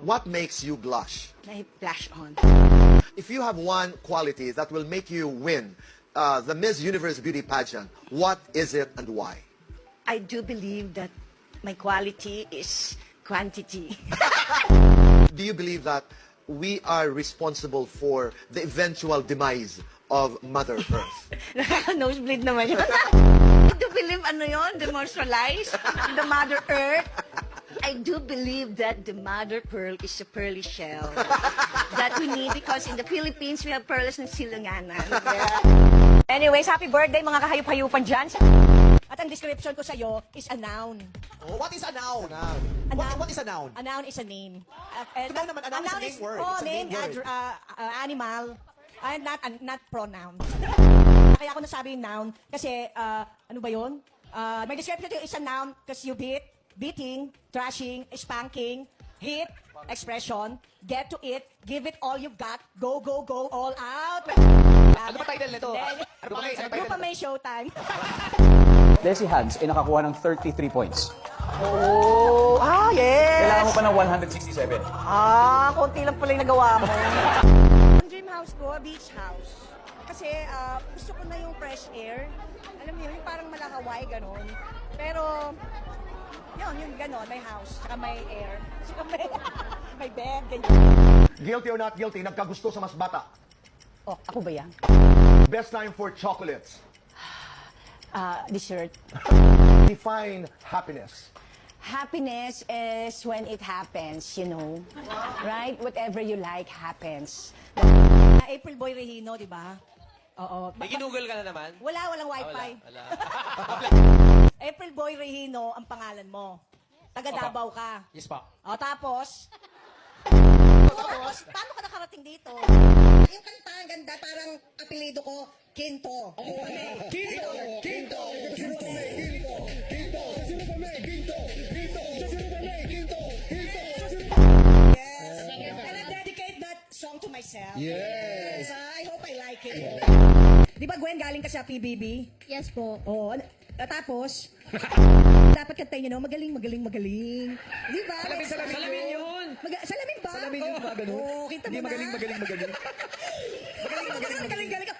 What makes you blush? May flash on. If you have one quality that will make you win the Miss Universe Beauty Pageant, what is it and why? I do believe that my quality is quantity. Do you believe that we are responsible for the eventual demise of Mother Earth? Nakaka-nosebleed naman yun. I do believe, demoralize the Mother Earth. I do believe that the mother pearl is a pearly shell that we need because in the Philippines, we have pearls ng silanganan. Yeah. Anyways, happy birthday mga kahayup-hayupan dyan. At ang description ko sa'yo is a noun. Oh, what is a noun? A noun. What is a noun? A noun is a name. Ito naman, a noun is a name word. Oh, It's a name, name word. animal, not pronoun. Kaya ako nasabi yung noun kasi, ano ba yun? My description to you is a noun because you beating, trashing, spanking, hit, expression, get to it, give it all you've got, go, go, go, all out. Ano ba title nito? Ano ba title Grupo nito? may showtime. Desi Hans ay nakakuha ng 33 points. Oh, yes! Kailangan mo pa ng 167. Konti lang pala yung nagawa mo. Ang dream house ko, beach house. Kasi gusto ko na yung fresh air. Alam mo yun, yung parang malakaway, ganon. Pero, yung ganon, may house, tsaka may air. Tsaka may bed, ganyan. Guilty or not guilty, nagkagusto sa mas bata. Oh, ako ba yan? Best time for chocolates. Dessert. Define happiness. Happiness is when it happens, you know. Right? Whatever you like happens. April Boy Regino, di ba? Oo. May ginugol ka na naman? Walang wifi. Wala. April Boy Regino ang pangalan mo. Taga Davao ka. Yes pa. O, tapos, paano ka nakarating dito? Yung kanta, ang ganda, parang apelido ko, Quinto. Quinto! Quinto! Yes. And I dedicate that song to myself. Yes. I hope I like it. Di ba, Gwen, galing ka sa PBB? Yes po. Oo. Tapos, dapat kantayin nyo, magaling. Di ba? Salamin yun! Salamin ba? Salamin yung mga ganun. Oo, kita mo Hindi na. magaling. Magaling ka.